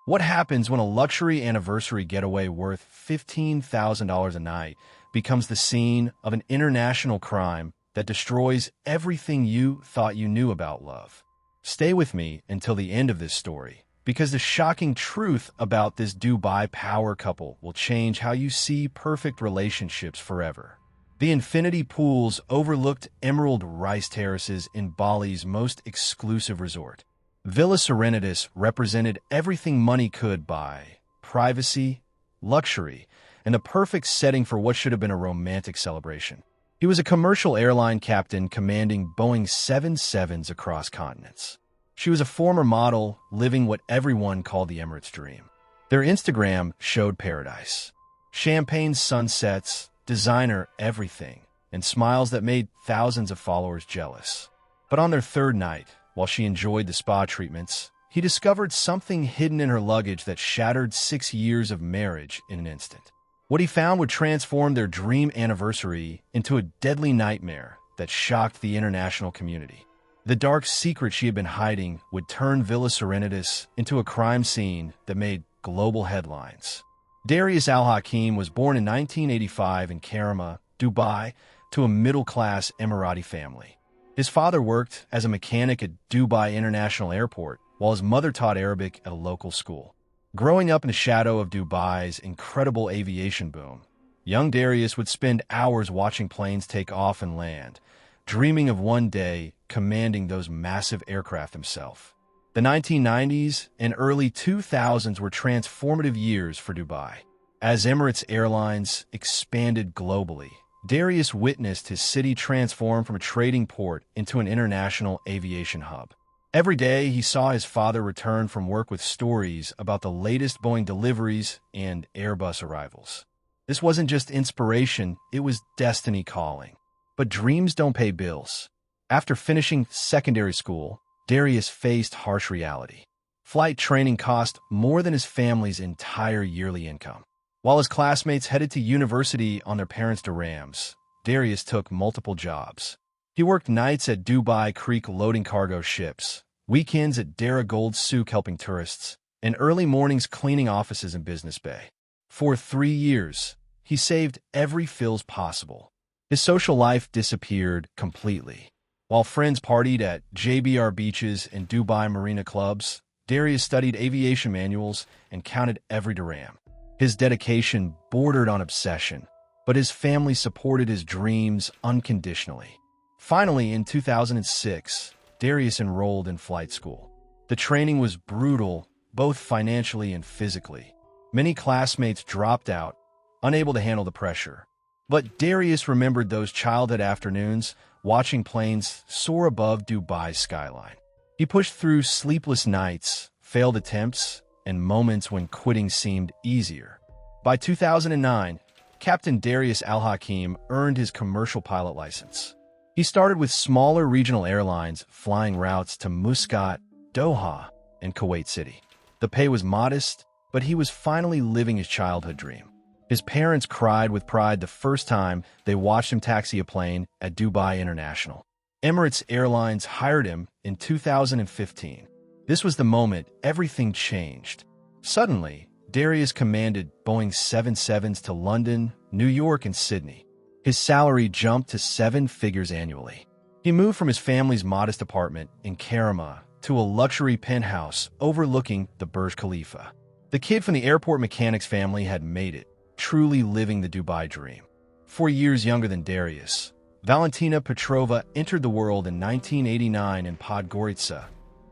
What happens when a luxury anniversary getaway worth $15,000 a night becomes the scene of an international crime that destroys everything you thought you knew about love? Stay with me until the end of this story, because the shocking truth about this Dubai power couple will change how you see perfect relationships forever. The infinity pools overlooked emerald rice terraces in Bali's most exclusive resort. Villa Serenitas represented everything money could buy: privacy, luxury, and a perfect setting for what should have been a romantic celebration. He was a commercial airline captain commanding Boeing 777s across continents. She was a former model living what everyone called the Emirates dream. Their Instagram showed paradise: champagne sunsets, designer everything, and smiles that made thousands of followers jealous. But on their third night, while she enjoyed the spa treatments, he discovered something hidden in her luggage that shattered 6 years of marriage in an instant. What he found would transform their dream anniversary into a deadly nightmare that shocked the international community. The dark secret she had been hiding would turn Villa Serenitas into a crime scene that made global headlines. Darius Al-Hakim was born in 1985 in Karama, Dubai, to a middle-class Emirati family. His father worked as a mechanic at Dubai International Airport, while his mother taught Arabic at a local school. Growing up in the shadow of Dubai's incredible aviation boom, young Darius would spend hours watching planes take off and land, dreaming of one day commanding those massive aircraft himself. The 1990s and early 2000s were transformative years for Dubai. As Emirates Airlines expanded globally, Darius witnessed his city transform from a trading port into an international aviation hub. Every day, he saw his father return from work with stories about the latest Boeing deliveries and Airbus arrivals. This wasn't just inspiration, it was destiny calling. But dreams don't pay bills. After finishing secondary school, Darius faced harsh reality. Flight training cost more than his family's entire yearly income. While his classmates headed to university on their parents' dirhams, Darius took multiple jobs. He worked nights at Dubai Creek loading cargo ships, weekends at Dara Gold Souk helping tourists, and early mornings cleaning offices in Business Bay. For 3 years, he saved every fills possible. His social life disappeared completely. While friends partied at JBR beaches and Dubai marina clubs, Darius studied aviation manuals and counted every dirham. His dedication bordered on obsession, but his family supported his dreams unconditionally. Finally, in 2006, Darius enrolled in flight school. The training was brutal, both financially and physically. Many classmates dropped out, unable to handle the pressure. But Darius remembered those childhood afternoons watching planes soar above Dubai's skyline. He pushed through sleepless nights, failed attempts, and moments when quitting seemed easier. By 2009, Captain Darius Al-Hakim earned his commercial pilot license. He started with smaller regional airlines flying routes to Muscat, Doha, and Kuwait City. The pay was modest, but he was finally living his childhood dream. His parents cried with pride the first time they watched him taxi a plane at Dubai International. Emirates Airlines hired him in 2015. This was the moment everything changed. Suddenly, Darius commanded Boeing 777s to London, New York, and Sydney. His salary jumped to 7 figures annually. He moved from his family's modest apartment in Karama to a luxury penthouse overlooking the Burj Khalifa. The kid from the airport mechanics family had made it, truly living the Dubai dream. 4 years younger than Darius, Valentina Petrova entered the world in 1989 in Podgorica,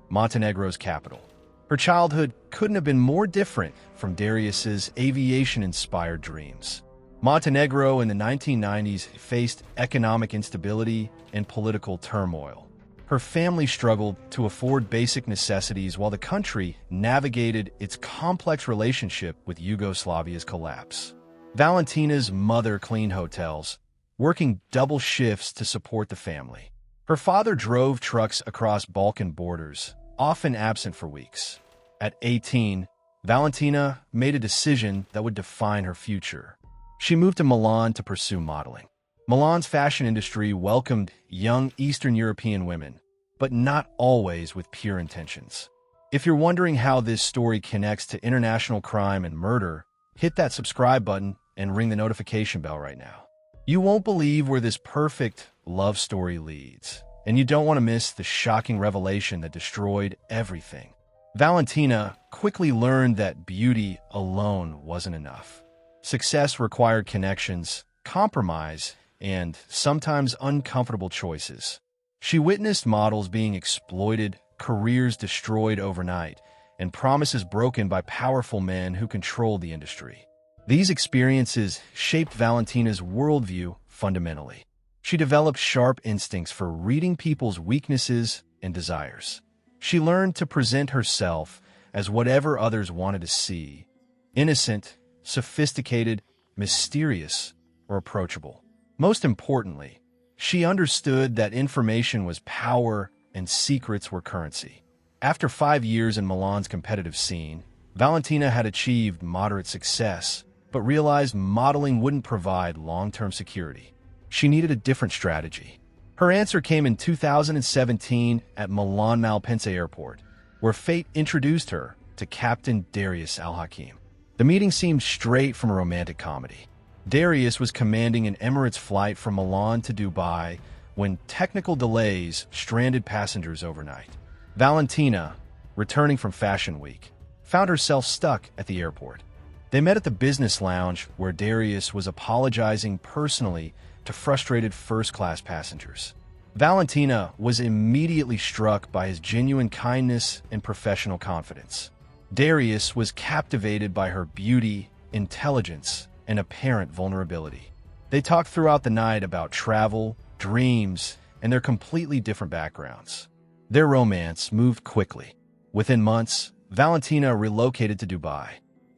Montenegro's capital. Her childhood couldn't have been more different from Darius's aviation-inspired dreams. Montenegro in the 1990s faced economic instability and political turmoil. Her family struggled to afford basic necessities while the country navigated its complex relationship with Yugoslavia's collapse. Valentina's mother cleaned hotels, working double shifts to support the family. Her father drove trucks across Balkan borders, often absent for weeks. At 18, Valentina made a decision that would define her future. She moved to Milan to pursue modeling. Milan's fashion industry welcomed young Eastern European women, but not always with pure intentions. If you're wondering how this story connects to international crime and murder, hit that subscribe button and ring the notification bell right now. You won't believe where this perfect love story leads, and you don't want to miss the shocking revelation that destroyed everything. Valentina quickly learned that beauty alone wasn't enough. Success required connections, compromise, and sometimes uncomfortable choices. She witnessed models being exploited, careers destroyed overnight, and promises broken by powerful men who controlled the industry. These experiences shaped Valentina's worldview fundamentally. She developed sharp instincts for reading people's weaknesses and desires. She learned to present herself as whatever others wanted to see: innocent, sophisticated, mysterious, or approachable. Most importantly, she understood that information was power and secrets were currency. After 5 years in Milan's competitive scene, Valentina had achieved moderate success, but realized modeling wouldn't provide long-term security. She needed a different strategy. Her answer came in 2017 at Milan Malpensa Airport, where fate introduced her to Captain Darius Al-Hakim. The meeting seemed straight from a romantic comedy. Darius was commanding an Emirates flight from Milan to Dubai when technical delays stranded passengers overnight. Valentina, returning from Fashion Week, found herself stuck at the airport. They met at the business lounge where Darius was apologizing personally to frustrated first-class passengers. Valentina was immediately struck by his genuine kindness and professional confidence. Darius was captivated by her beauty, intelligence, and apparent vulnerability. They talked throughout the night about travel, dreams, and their completely different backgrounds. Their romance moved quickly. Within months, Valentina relocated to Dubai.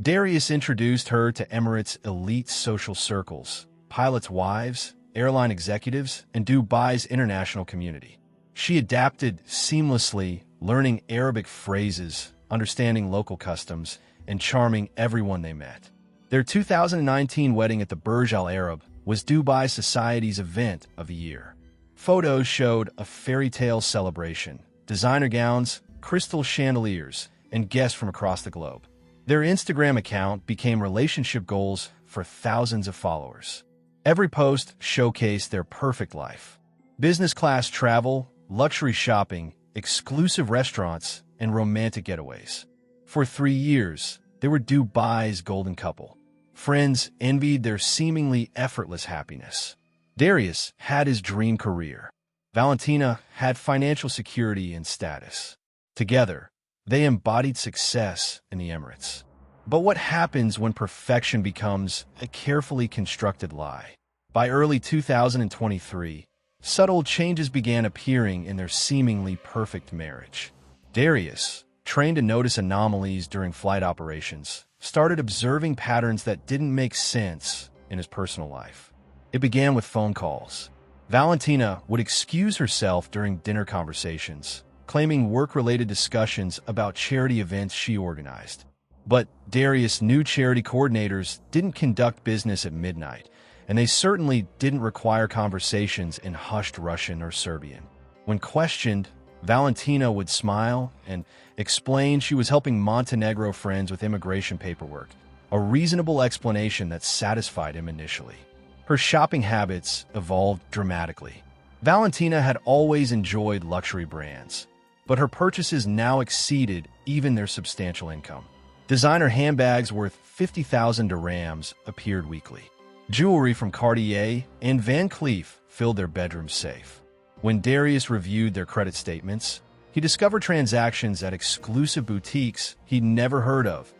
Darius introduced her to Emirates' elite social circles, pilots' wives, airline executives, and Dubai's international community. She adapted seamlessly, learning Arabic phrases, understanding local customs, and charming everyone they met. Their 2019 wedding at the Burj Al Arab was Dubai Society's event of the year. Photos showed a fairy tale celebration, designer gowns, crystal chandeliers, and guests from across the globe. Their Instagram account became relationship goals for thousands of followers. Every post showcased their perfect life: business class travel, luxury shopping, exclusive restaurants, and romantic getaways. For 3 years, they were Dubai's golden couple. Friends envied their seemingly effortless happiness. Darius had his dream career. Valentina had financial security and status. Together, they embodied success in the Emirates. But what happens when perfection becomes a carefully constructed lie? By early 2023, subtle changes began appearing in their seemingly perfect marriage. Darius, trained to notice anomalies during flight operations, started observing patterns that didn't make sense in his personal life. It began with phone calls. Valentina would excuse herself during dinner conversations, claiming work-related discussions about charity events she organized. But Darius knew charity coordinators didn't conduct business at midnight, and they certainly didn't require conversations in hushed Russian or Serbian. When questioned, Valentina would smile and explain she was helping Montenegro friends with immigration paperwork, a reasonable explanation that satisfied him initially. Her shopping habits evolved dramatically. Valentina had always enjoyed luxury brands, but her purchases now exceeded even their substantial income. Designer handbags worth 50,000 dirhams appeared weekly. Jewelry from Cartier and Van Cleef filled their bedroom safe. When Darius reviewed their credit statements, he discovered transactions at exclusive boutiques he'd never heard of,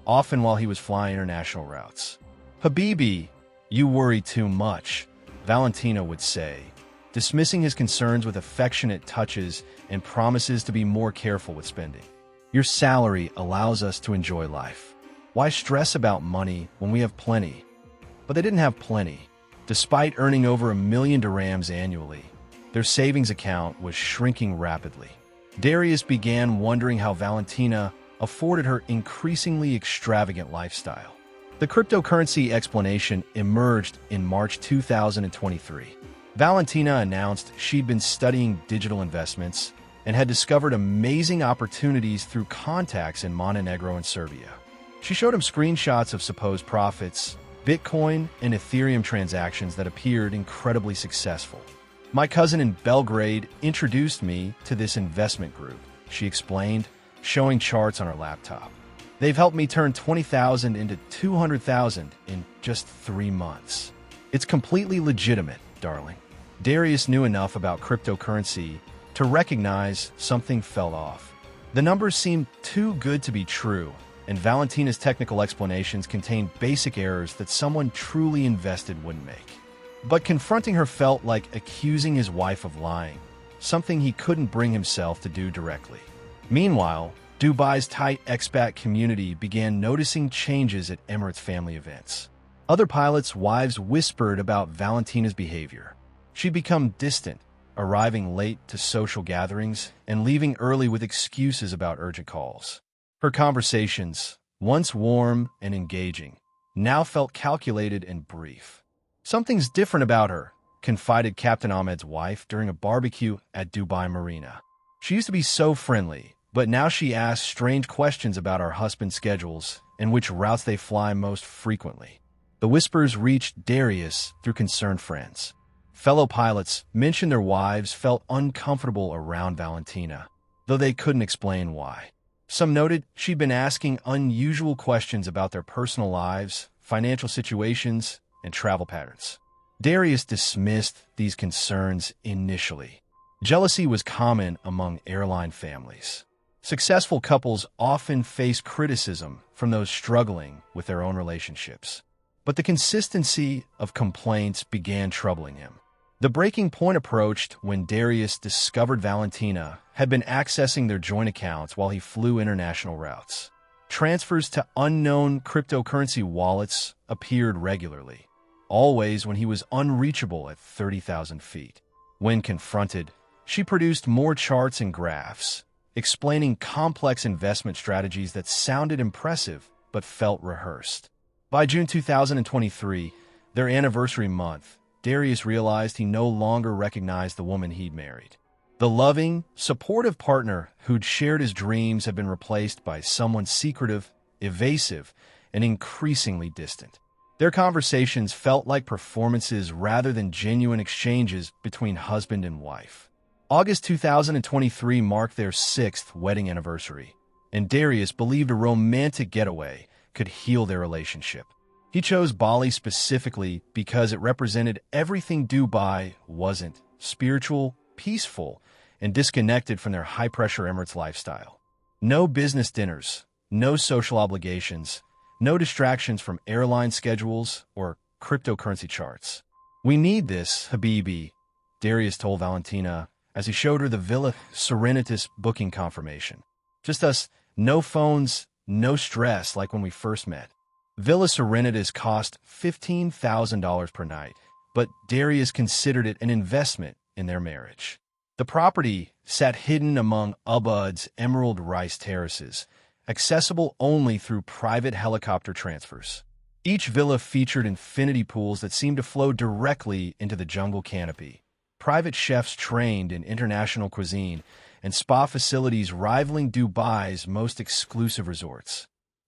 often while he was flying international routes. "Habibi, you worry too much," Valentina would say, dismissing his concerns with affectionate touches and promises to be more careful with spending. "Your salary allows us to enjoy life. Why stress about money when we have plenty?" But they didn't have plenty. Despite earning over 1 million dirhams annually, their savings account was shrinking rapidly. Darius began wondering how Valentina afforded her increasingly extravagant lifestyle. The cryptocurrency explanation emerged in March 2023. Valentina announced she'd been studying digital investments, and had discovered amazing opportunities through contacts in Montenegro and Serbia. She showed him screenshots of supposed profits, Bitcoin and Ethereum transactions that appeared incredibly successful. "My cousin in Belgrade introduced me to this investment group," she explained, showing charts on her laptop. "They've helped me turn 20,000 into 200,000 in just 3 months. It's completely legitimate, darling." Darius knew enough about cryptocurrency to recognize something felt off. The numbers seemed too good to be true, and Valentina's technical explanations contained basic errors that someone truly invested wouldn't make. But confronting her felt like accusing his wife of lying, something he couldn't bring himself to do directly. Meanwhile, Dubai's tight expat community began noticing changes at Emirates family events. Other pilots' wives whispered about Valentina's behavior. She'd become distant, arriving late to social gatherings and leaving early with excuses about urgent calls. Her conversations, once warm and engaging, now felt calculated and brief. "Something's different about her," confided Captain Ahmed's wife during a barbecue at Dubai Marina. "She used to be so friendly, but now she asks strange questions about our husband's schedules and which routes they fly most frequently." The whispers reached Darius through concerned friends. Fellow pilots mentioned their wives felt uncomfortable around Valentina, though they couldn't explain why. Some noted she'd been asking unusual questions about their personal lives, financial situations, and travel patterns. Darius dismissed these concerns initially. Jealousy was common among airline families. Successful couples often face criticism from those struggling with their own relationships. But the consistency of complaints began troubling him. The breaking point approached when Darius discovered Valentina had been accessing their joint accounts while he flew international routes. Transfers to unknown cryptocurrency wallets appeared regularly, always when he was unreachable at 30,000 feet. When confronted, she produced more charts and graphs, explaining complex investment strategies that sounded impressive but felt rehearsed. By June 2023, their anniversary month, Darius realized he no longer recognized the woman he'd married. The loving, supportive partner who'd shared his dreams had been replaced by someone secretive, evasive, and increasingly distant. Their conversations felt like performances rather than genuine exchanges between husband and wife. August 2023 marked their 6th wedding anniversary, and Darius believed a romantic getaway could heal their relationship. He chose Bali specifically because it represented everything Dubai wasn't: spiritual, peaceful, and disconnected from their high-pressure Emirates lifestyle. No business dinners, no social obligations, no distractions from airline schedules or cryptocurrency charts. "We need this, Habibi," Darius told Valentina as he showed her the Villa Serenitas booking confirmation. "Just us, no phones, no stress like when we first met." Villa Serenitas cost $15,000 per night, but Darius considered it an investment in their marriage. The property sat hidden among Ubud's emerald rice terraces, accessible only through private helicopter transfers. Each villa featured infinity pools that seemed to flow directly into the jungle canopy, private chefs trained in international cuisine, and spa facilities rivaling Dubai's most exclusive resorts.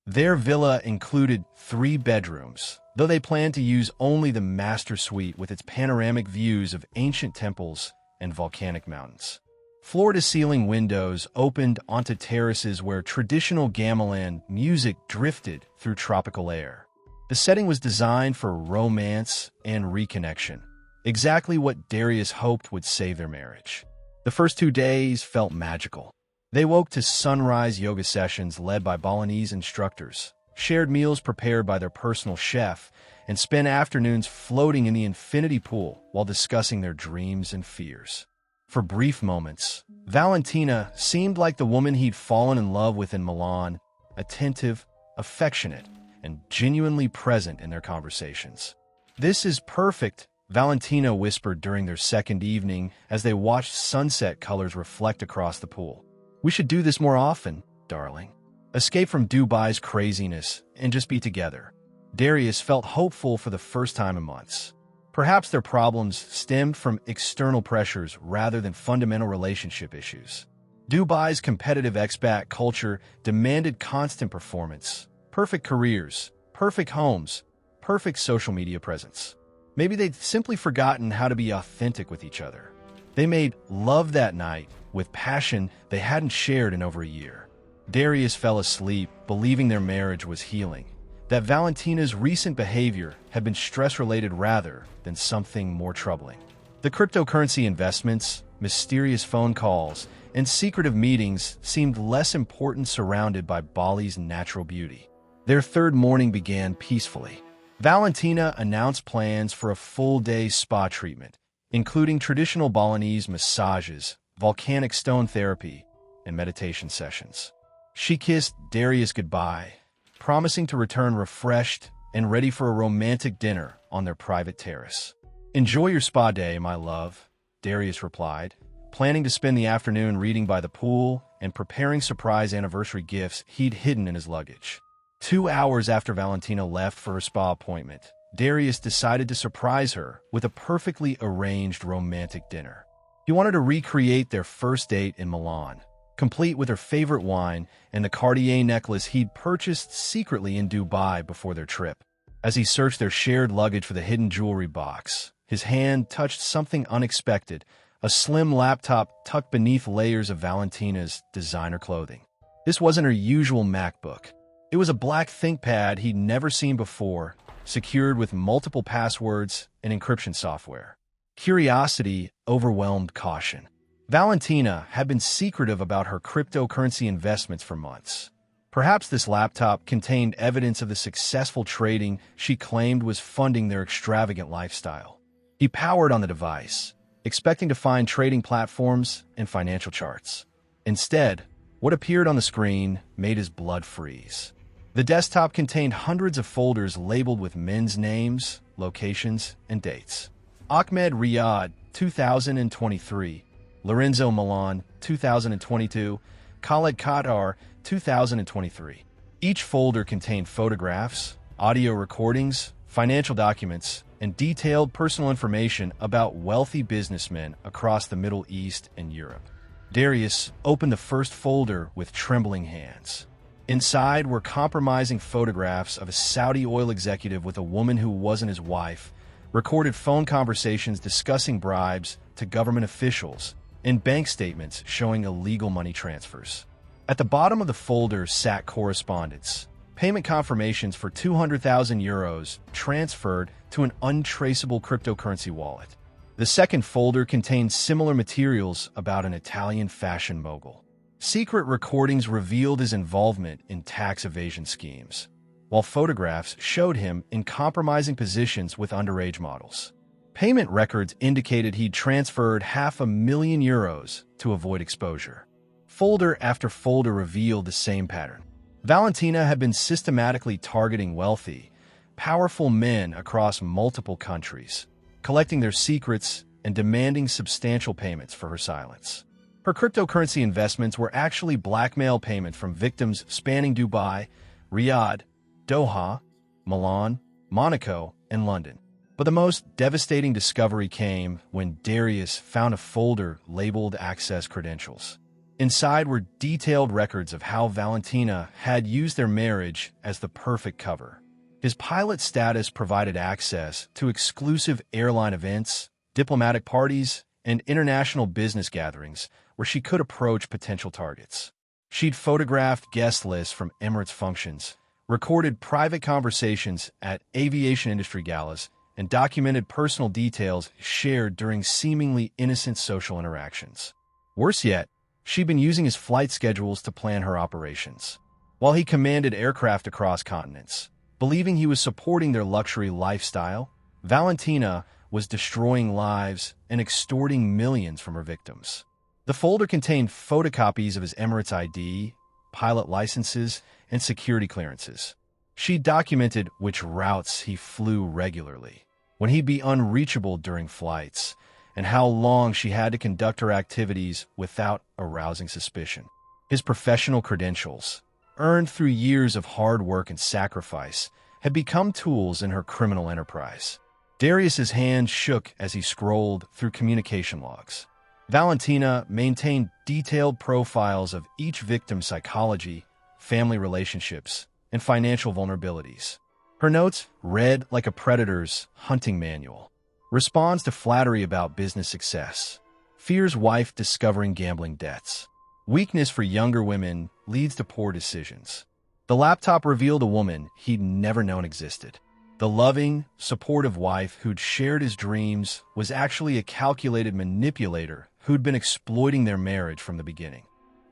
Their villa included 3 bedrooms, though they planned to use only the master suite with its panoramic views of ancient temples and volcanic mountains. Floor-to-ceiling windows opened onto terraces where traditional gamelan music drifted through tropical air. The setting was designed for romance and reconnection, exactly what Darius hoped would save their marriage. The first 2 days felt magical. They woke to sunrise yoga sessions led by Balinese instructors, shared meals prepared by their personal chef, and spent afternoons floating in the infinity pool while discussing their dreams and fears. For brief moments, Valentina seemed like the woman he'd fallen in love with in Milan, attentive, affectionate, and genuinely present in their conversations. "This is perfect," Valentina whispered during their second evening as they watched sunset colors reflect across the pool. "We should do this more often, darling. Escape from Dubai's craziness and just be together." Darius felt hopeful for the first time in months. Perhaps their problems stemmed from external pressures rather than fundamental relationship issues. Dubai's competitive expat culture demanded constant performance, perfect careers, perfect homes, perfect social media presence. Maybe they'd simply forgotten how to be authentic with each other. They made love that night with passion they hadn't shared in over a year. Darius fell asleep, believing their marriage was healing, that Valentina's recent behavior had been stress-related rather than something more troubling. The cryptocurrency investments, mysterious phone calls, and secretive meetings seemed less important surrounded by Bali's natural beauty. Their third morning began peacefully. Valentina announced plans for a full-day spa treatment, including traditional Balinese massages, volcanic stone therapy, and meditation sessions. She kissed Darius goodbye, promising to return refreshed and ready for a romantic dinner on their private terrace. "Enjoy your spa day, my love," Darius replied, planning to spend the afternoon reading by the pool and preparing surprise anniversary gifts he'd hidden in his luggage. 2 hours after Valentina left for her spa appointment, Darius decided to surprise her with a perfectly arranged romantic dinner. He wanted to recreate their first date in Milan, complete with her favorite wine and the Cartier necklace he'd purchased secretly in Dubai before their trip. As he searched their shared luggage for the hidden jewelry box, his hand touched something unexpected, a slim laptop tucked beneath layers of Valentina's designer clothing. This wasn't her usual MacBook. It was a black ThinkPad he'd never seen before, secured with multiple passwords and encryption software. Curiosity overwhelmed caution. Valentina had been secretive about her cryptocurrency investments for months. Perhaps this laptop contained evidence of the successful trading she claimed was funding their extravagant lifestyle. He powered on the device, expecting to find trading platforms and financial charts. Instead, what appeared on the screen made his blood freeze. The desktop contained hundreds of folders labeled with men's names, locations, and dates. Ahmed Riyadh, 2023. Lorenzo Milan, 2022. Khaled Qatar, 2023. Each folder contained photographs, audio recordings, financial documents, and detailed personal information about wealthy businessmen across the Middle East and Europe. Darius opened the first folder with trembling hands. Inside were compromising photographs of a Saudi oil executive with a woman who wasn't his wife, recorded phone conversations discussing bribes to government officials, and bank statements showing illegal money transfers. At the bottom of the folder sat correspondence, payment confirmations for 200,000 euros transferred to an untraceable cryptocurrency wallet. The second folder contained similar materials about an Italian fashion mogul. Secret recordings revealed his involvement in tax evasion schemes, while photographs showed him in compromising positions with underage models. Payment records indicated he'd transferred €500,000 to avoid exposure. Folder after folder revealed the same pattern. Valentina had been systematically targeting wealthy, powerful men across multiple countries, collecting their secrets and demanding substantial payments for her silence. Her cryptocurrency investments were actually blackmail payments from victims spanning Dubai, Riyadh, Doha, Milan, Monaco, and London. But the most devastating discovery came when Darius found a folder labeled Access Credentials. Inside were detailed records of how Valentina had used their marriage as the perfect cover. His pilot status provided access to exclusive airline events, diplomatic parties, and international business gatherings where she could approach potential targets. She'd photographed guest lists from Emirates functions, recorded private conversations at aviation industry galas, and documented personal details shared during seemingly innocent social interactions. Worse yet, she'd been using his flight schedules to plan her operations. While he commanded aircraft across continents, believing he was supporting their luxury lifestyle, Valentina was destroying lives and extorting millions from her victims. The folder contained photocopies of his Emirates ID, pilot licenses, and security clearances. She documented which routes he flew regularly, when he'd be unreachable during flights, and how long she had to conduct her activities without arousing suspicion. His professional credentials, earned through years of hard work and sacrifice, had become tools in her criminal enterprise. Darius's hands shook as he scrolled through communication logs. Valentina maintained detailed profiles of each victim's psychology, family relationships, and financial vulnerabilities. Her notes read like a predator's hunting manual. Responds to flattery about business success. Fears wife discovering gambling debts. Weakness for younger women leads to poor decisions. The laptop revealed a woman he'd never known existed. The loving, supportive wife who'd shared his dreams was actually a calculated manipulator who'd been exploiting their marriage from the beginning.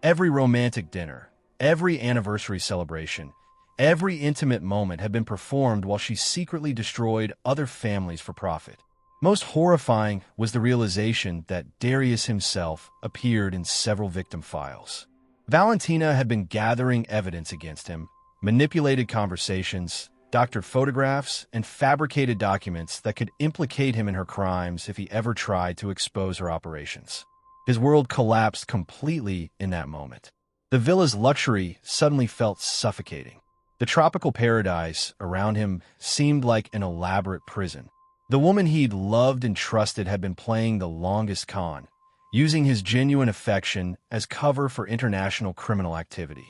Every romantic dinner, every anniversary celebration, every intimate moment had been performed while she secretly destroyed other families for profit. Most horrifying was the realization that Darius himself appeared in several victim files. Valentina had been gathering evidence against him, manipulated conversations, doctored photographs, and fabricated documents that could implicate him in her crimes if he ever tried to expose her operations. His world collapsed completely in that moment. The villa's luxury suddenly felt suffocating. The tropical paradise around him seemed like an elaborate prison. The woman he'd loved and trusted had been playing the longest con, using his genuine affection as cover for international criminal activity.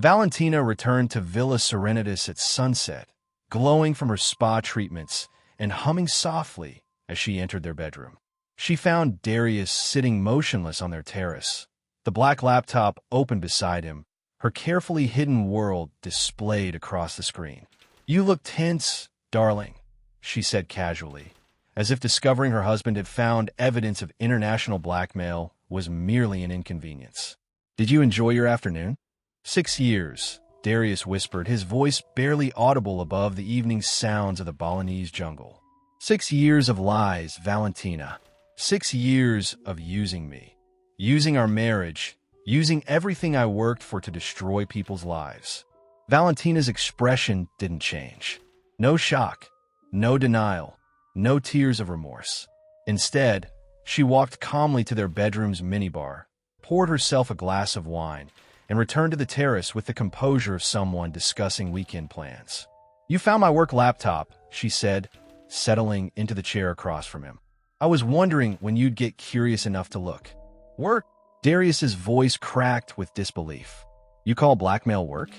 Valentina returned to Villa Serenitatis at sunset, glowing from her spa treatments and humming softly as she entered their bedroom. She found Darius sitting motionless on their terrace, the black laptop open beside him, her carefully hidden world displayed across the screen. "You look tense, darling," she said casually, as if discovering her husband had found evidence of international blackmail was merely an inconvenience. "Did you enjoy your afternoon?" 6 years, Darius whispered, his voice barely audible above the evening sounds of the Balinese jungle. 6 years of lies, Valentina. 6 years of using me. Using our marriage. Using everything I worked for to destroy people's lives. Valentina's expression didn't change. No shock. No denial. No tears of remorse. Instead, she walked calmly to their bedroom's minibar, poured herself a glass of wine, and returned to the terrace with the composure of someone discussing weekend plans. "You found my work laptop," she said, settling into the chair across from him. "I was wondering when you'd get curious enough to look." "Work?" Darius's voice cracked with disbelief. "You call blackmail work?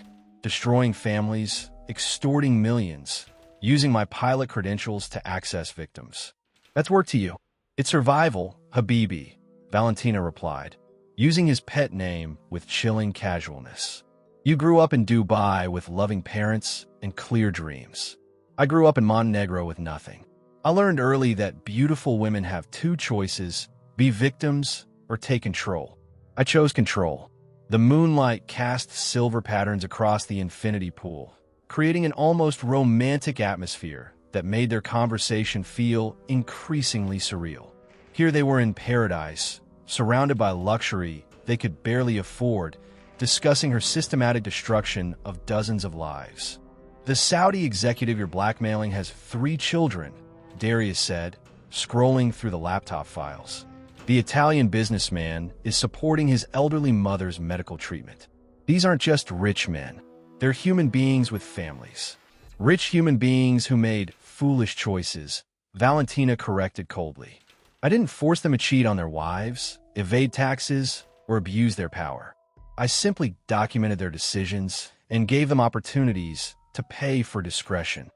Destroying families, extorting millions, using my pilot credentials to access victims. That's work to you." "It's survival, Habibi," Valentina replied, using his pet name with chilling casualness. "You grew up in Dubai with loving parents and clear dreams. I grew up in Montenegro with nothing. I learned early that beautiful women have two choices: be victims or take control. I chose control." The moonlight cast silver patterns across the infinity pool, creating an almost romantic atmosphere that made their conversation feel increasingly surreal. Here they were in paradise, surrounded by luxury they could barely afford, discussing her systematic destruction of dozens of lives. "The Saudi executive you're blackmailing has 3 children, Darius said, scrolling through the laptop files. The Italian businessman is supporting his elderly mother's medical treatment. These aren't just rich men. They're human beings with families. Rich human beings who made foolish choices," Valentina corrected coldly. "I didn't force them to cheat on their wives, evade taxes, or abuse their power. I simply documented their decisions and gave them opportunities to pay for discretion."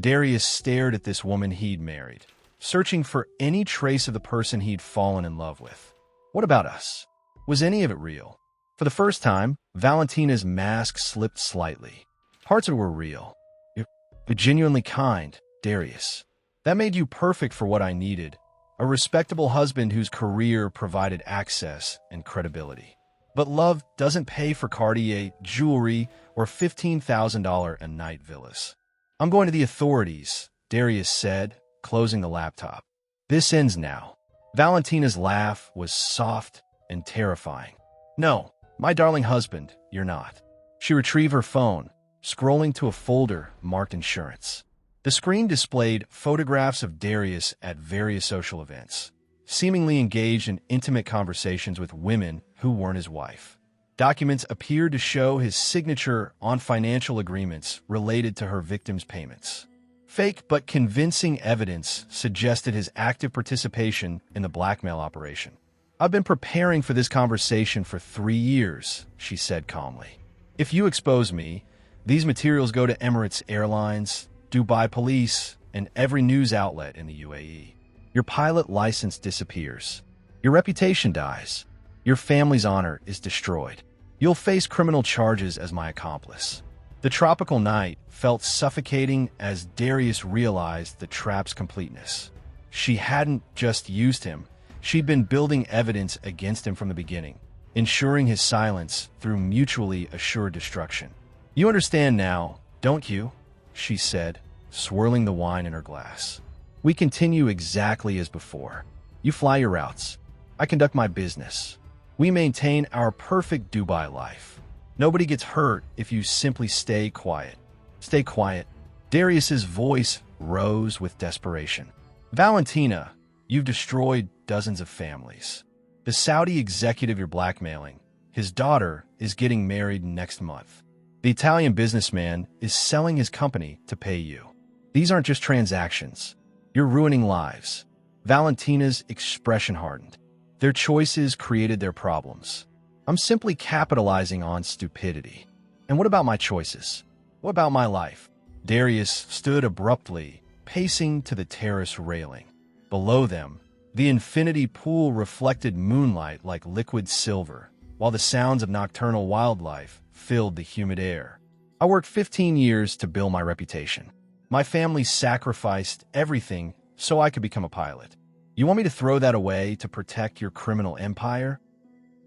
Darius stared at this woman he'd married, searching for any trace of the person he'd fallen in love with. What about us? Was any of it real? For the first time, Valentina's mask slipped slightly. Parts of it were real. You're genuinely kind, Darius. That made you perfect for what I needed. A respectable husband whose career provided access and credibility. But love doesn't pay for Cartier jewelry or $15,000 a night villas. "I'm going to the authorities," Darius said, closing the laptop. "This ends now." Valentina's laugh was soft and terrifying. "No, my darling husband, you're not." She retrieved her phone, scrolling to a folder marked insurance. The screen displayed photographs of Darius at various social events, seemingly engaged in intimate conversations with women who weren't his wife. Documents appeared to show his signature on financial agreements related to her victims' payments. Fake but convincing evidence suggested his active participation in the blackmail operation. I've been preparing for this conversation for 3 years, she said calmly. If you expose me, these materials go to Emirates Airlines, Dubai Police, and every news outlet in the UAE. Your pilot license disappears. Your reputation dies. Your family's honor is destroyed. You'll face criminal charges as my accomplice. The tropical night felt suffocating as Darius realized the trap's completeness. She hadn't just used him. She'd been building evidence against him from the beginning, ensuring his silence through mutually assured destruction. You understand now, don't you? She said, swirling the wine in her glass. We continue exactly as before. You fly your routes. I conduct my business. We maintain our perfect Dubai life. Nobody gets hurt if you simply stay quiet. Stay quiet. Darius's voice rose with desperation. Valentina, you've destroyed dozens of families. The Saudi executive you're blackmailing, his daughter is getting married next month. The Italian businessman is selling his company to pay you. These aren't just transactions. You're ruining lives. Valentina's expression hardened. Their choices created their problems. I'm simply capitalizing on stupidity. And what about my choices? What about my life? Darius stood abruptly, pacing to the terrace railing. Below them, the infinity pool reflected moonlight like liquid silver, while the sounds of nocturnal wildlife filled the humid air. I worked 15 years to build my reputation. My family sacrificed everything so I could become a pilot. You want me to throw that away to protect your criminal empire?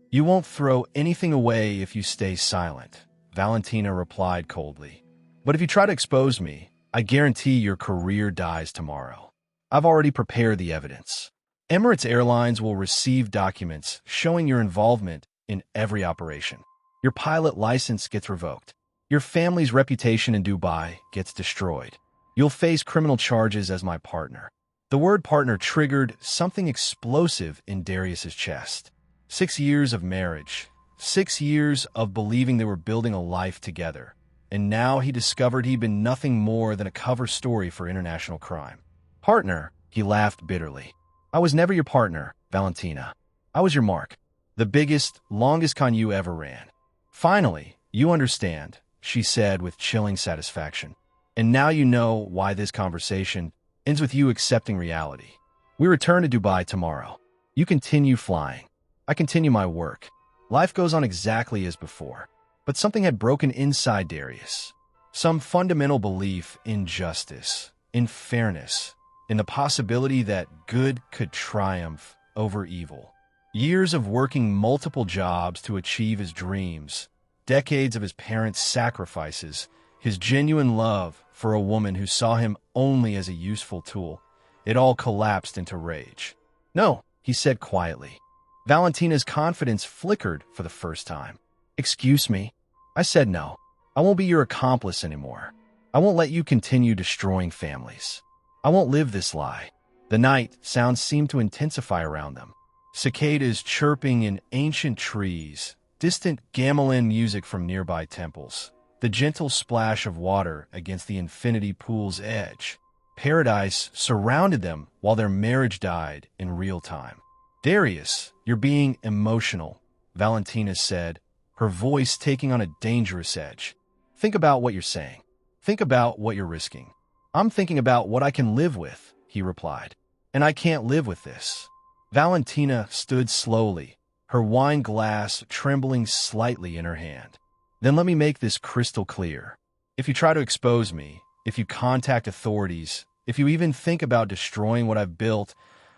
You won't throw anything away if you stay silent, Valentina replied coldly. But if you try to expose me, I guarantee your career dies tomorrow. I've already prepared the evidence. Emirates Airlines will receive documents showing your involvement in every operation. Your pilot license gets revoked. Your family's reputation in Dubai gets destroyed. You'll face criminal charges as my partner. The word partner triggered something explosive in Darius's chest. 6 years of marriage, 6 years of believing they were building a life together. And now he discovered he'd been nothing more than a cover story for international crime. Partner, he laughed bitterly. I was never your partner, Valentina. I was your mark. The biggest, longest con you ever ran. Finally, you understand, she said with chilling satisfaction. And now you know why this conversation ends with you accepting reality. We return to Dubai tomorrow. You continue flying. I continue my work. Life goes on exactly as before. But something had broken inside Darius. Some fundamental belief in justice, in fairness, in the possibility that good could triumph over evil. Years of working multiple jobs to achieve his dreams, decades of his parents' sacrifices, his genuine love for a woman who saw him only as a useful tool, it all collapsed into rage. No, he said quietly. Valentina's confidence flickered for the first time. Excuse me. I said no. I won't be your accomplice anymore. I won't let you continue destroying families. I won't live this lie. The night sounds seemed to intensify around them. Cicadas chirping in ancient trees, distant gamelan music from nearby temples, the gentle splash of water against the infinity pool's edge. Paradise surrounded them while their marriage died in real time. Darius, you're being emotional, Valentina said, her voice taking on a dangerous edge. Think about what you're saying. Think about what you're risking. I'm thinking about what I can live with, he replied. And I can't live with this. Valentina stood slowly, her wine glass trembling slightly in her hand. Then let me make this crystal clear. If you try to expose me, if you contact authorities, if you even think about destroying what I've built,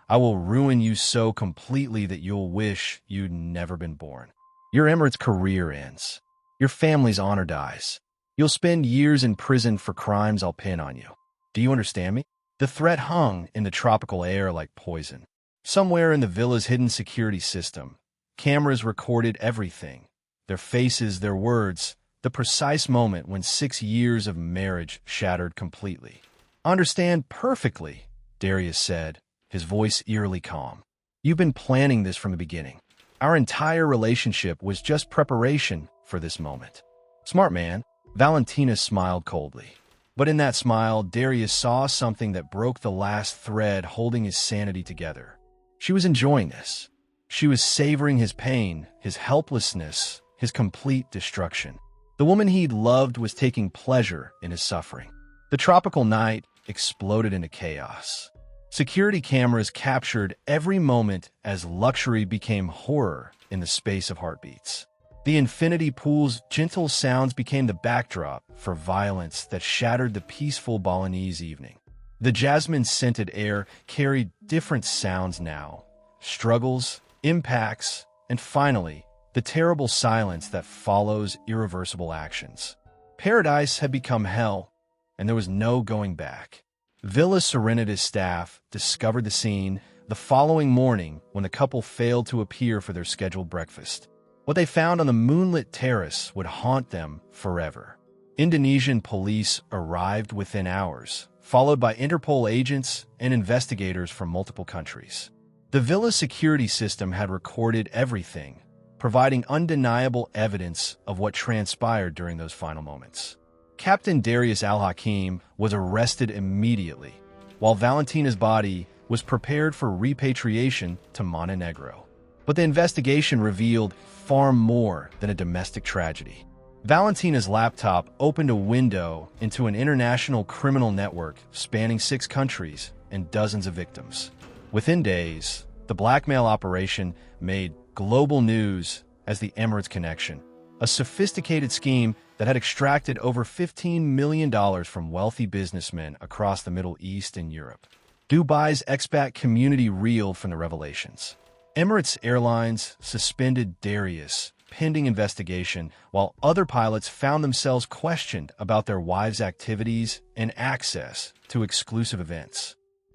I will ruin you so completely that you'll wish you'd never been born. Your Emirates career ends. Your family's honor dies. You'll spend years in prison for crimes I'll pin on you. Do you understand me? The threat hung in the tropical air like poison. Somewhere in the villa's hidden security system, cameras recorded everything. Their faces, their words, the precise moment when 6 years of marriage shattered completely. Understand perfectly, Darius said, his voice eerily calm. You've been planning this from the beginning. Our entire relationship was just preparation for this moment. Smart man, Valentina smiled coldly. But in that smile, Darius saw something that broke the last thread holding his sanity together. She was enjoying this. She was savoring his pain, his helplessness, his complete destruction. The woman he'd loved was taking pleasure in his suffering. The tropical night exploded into chaos. Security cameras captured every moment as luxury became horror in the space of heartbeats. The infinity pool's gentle sounds became the backdrop for violence that shattered the peaceful Balinese evening. The jasmine-scented air carried different sounds now: struggles, impacts, and finally, the terrible silence that follows irreversible actions. Paradise had become hell, and there was no going back. Villa Serenita's staff discovered the scene the following morning when the couple failed to appear for their scheduled breakfast. What they found on the moonlit terrace would haunt them forever. Indonesian police arrived within hours, followed by Interpol agents and investigators from multiple countries. The villa security system had recorded everything, providing undeniable evidence of what transpired during those final moments. Captain Darius Al-Hakim was arrested immediately, while Valentina's body was prepared for repatriation to Montenegro. But the investigation revealed far more than a domestic tragedy. Valentina's laptop opened a window into an international criminal network spanning 6 countries and dozens of victims. Within days, the blackmail operation made global news as the Emirates Connection, a sophisticated scheme that had extracted over $15 million from wealthy businessmen across the Middle East and Europe. Dubai's expat community reeled from the revelations. Emirates Airlines suspended Darius pending investigation, while other pilots found themselves questioned about their wives' activities and access to exclusive events.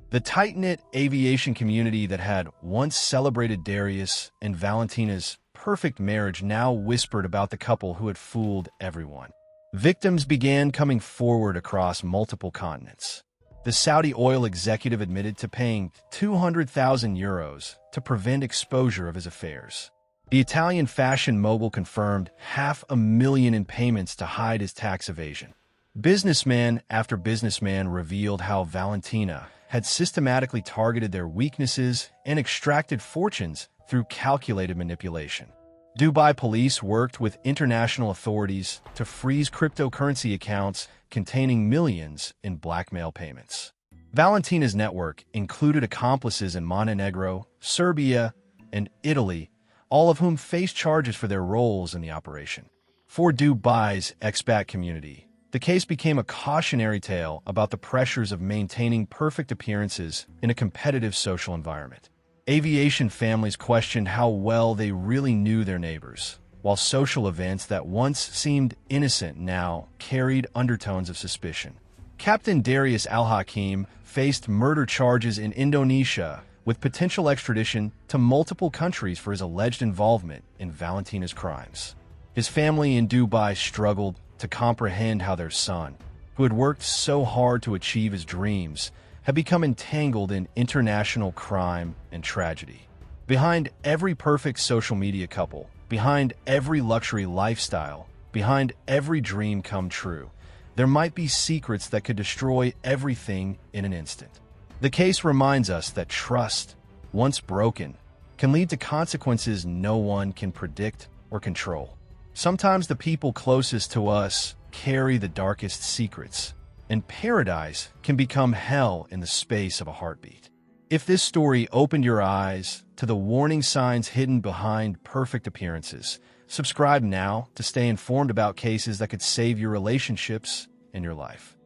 The tight-knit aviation community that had once celebrated Darius and Valentina's perfect marriage now whispered about the couple who had fooled everyone. Victims began coming forward across multiple continents. The Saudi oil executive admitted to paying 200,000 euros to prevent exposure of his affairs. The Italian fashion mogul confirmed $500,000 in payments to hide his tax evasion. Businessman after businessman revealed how Valentina had systematically targeted their weaknesses and extracted fortunes through calculated manipulation. Dubai police worked with international authorities to freeze cryptocurrency accounts containing millions in blackmail payments. Valentina's network included accomplices in Montenegro, Serbia, and Italy, all of whom faced charges for their roles in the operation. For Dubai's expat community, the case became a cautionary tale about the pressures of maintaining perfect appearances in a competitive social environment. Aviation families questioned how well they really knew their neighbors, while social events that once seemed innocent now carried undertones of suspicion. Captain Darius Al-Hakim faced murder charges in Indonesia with potential extradition to multiple countries for his alleged involvement in Valentina's crimes. His family in Dubai struggled to comprehend how their son, who had worked so hard to achieve his dreams, had become entangled in international crime and tragedy. Behind every perfect social media couple, behind every luxury lifestyle, behind every dream come true, there might be secrets that could destroy everything in an instant. The case reminds us that trust, once broken, can lead to consequences no one can predict or control. Sometimes the people closest to us carry the darkest secrets, and paradise can become hell in the space of a heartbeat. If this story opened your eyes to the warning signs hidden behind perfect appearances, subscribe now to stay informed about cases that could save your relationships and your life.